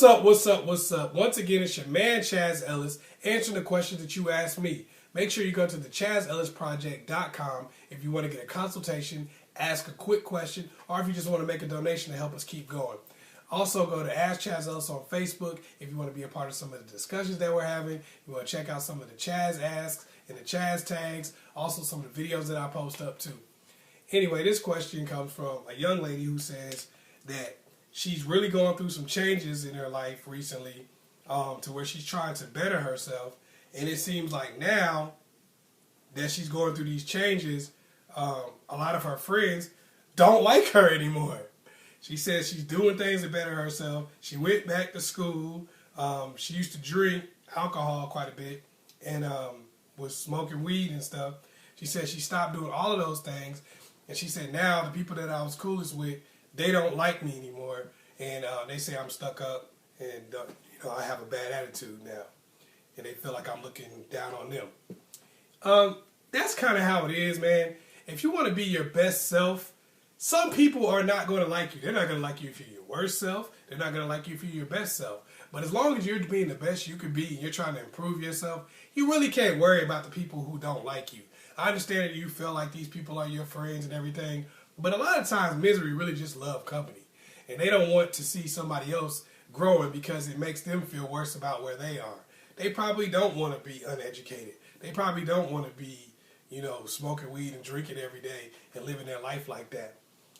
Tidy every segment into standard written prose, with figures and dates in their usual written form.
What's up? Once again, it's your man, Chazz Ellis, answering the questions that you asked me. Make sure you go to the ChazzEllisProject.com if you want to get a consultation, ask a quick question, or if you just want to make a donation to help us keep going. Also, go to AskChazzEllis on Facebook if you want to be a part of some of the discussions that we're having. You want to check out some of the Chazz asks and the Chazz tags, also some of the videos that I post up too. Anyway, this question comes from a young lady who says that she's really going through some changes in her life recently to where she's trying to better herself. And it seems like now that she's going through these changes, a lot of her friends don't like her anymore. She says she's doing things to better herself. She went back to school. She used to drink alcohol quite a bit and was smoking weed and stuff. She said she stopped doing all of those things. And she said now the people that I was coolest with, they don't like me anymore. And they say I'm stuck up and I have a bad attitude now. And they feel like I'm looking down on them. That's kind of how it is, man. If you want to be your best self, some people are not going to like you. They're not going to like you if you're your worst self. They're not going to like you if you're your best self. But as long as you're being the best you can be and you're trying to improve yourself, you really can't worry about the people who don't like you. I understand that you feel like these people are your friends and everything, but a lot of times misery really just love company. And they don't want to see somebody else growing because it makes them feel worse about where they are. They probably don't want to be uneducated. They probably don't want to be, smoking weed and drinking every day and living their life like that.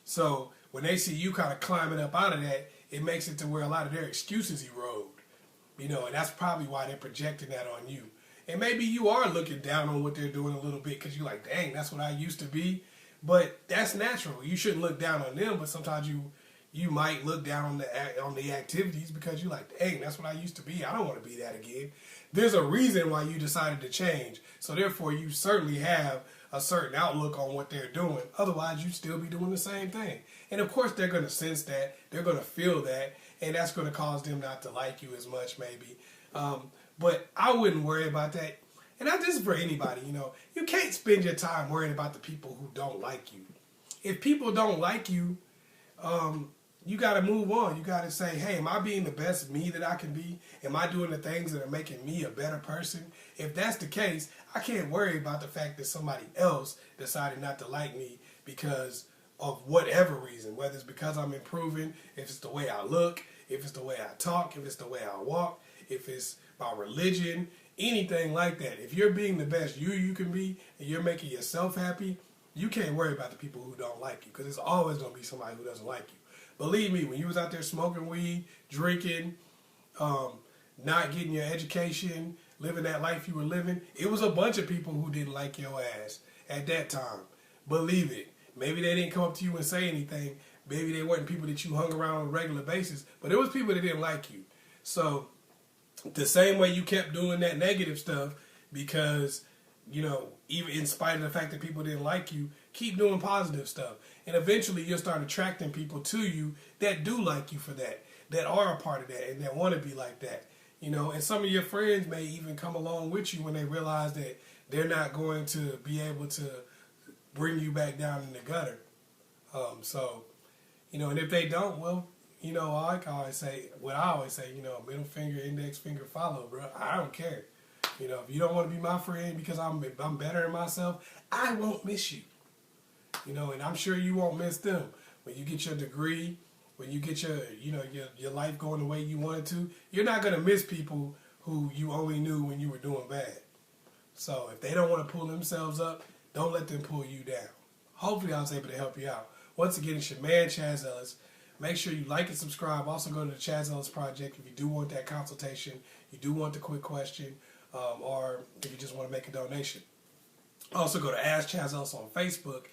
So when they see you kind of climbing up out of that, it makes it to where a lot of their excuses erode. And that's probably why they're projecting that on you. And maybe you are looking down on what they're doing a little bit because you're like, dang, that's what I used to be. But that's natural. You shouldn't look down on them, but sometimes you might look down on the activities because you're like, dang, that's what I used to be. I don't want to be that again. There's a reason why you decided to change. So therefore, you certainly have a certain outlook on what they're doing. Otherwise, you'd still be doing the same thing. And of course, they're going to sense that. They're going to feel that. And that's going to cause them not to like you as much, maybe. But I wouldn't worry about that. And not just for anybody, You can't spend your time worrying about the people who don't like you. If people don't like you, you got to move on. You got to say, hey, am I being the best me that I can be? Am I doing the things that are making me a better person? If that's the case, I can't worry about the fact that somebody else decided not to like me because of whatever reason, whether it's because I'm improving, if it's the way I look, if it's the way I talk, if it's the way I walk, if it's my religion, anything like that. If you're being the best you can be and you're making yourself happy, you can't worry about the people who don't like you because there's always going to be somebody who doesn't like you. Believe me, when you was out there smoking weed, drinking, not getting your education, living that life you were living, it was a bunch of people who didn't like your ass at that time. Believe it. Maybe they didn't come up to you and say anything. Maybe they weren't people that you hung around on a regular basis, but it was people that didn't like you. So the same way you kept doing that negative stuff because, even in spite of the fact that people didn't like you, keep doing positive stuff. And eventually you'll start attracting people to you that do like you for that are a part of that and that want to be like that. And some of your friends may even come along with you when they realize that they're not going to be able to bring you back down in the gutter. And if they don't, well, I always say, middle finger, index finger, follow, bro. I don't care. If you don't want to be my friend because I'm better than myself, I won't miss you. And I'm sure you won't miss them. When you get your degree, when you get your life going the way you want it to, you're not going to miss people who you only knew when you were doing bad. So if they don't want to pull themselves up, don't let them pull you down. Hopefully I was able to help you out. Once again, it's your man, Chazz Ellis. Make sure you like and subscribe. Also go to the Chazz Ellis Project if you do want that consultation, you do want the quick question, or if you just want to make a donation. Also go to AskChazzEllis on Facebook.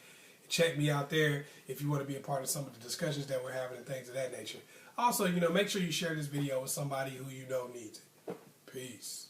Check me out there if you want to be a part of some of the discussions that we're having and things of that nature. Also, make sure you share this video with somebody who you know needs it. Peace.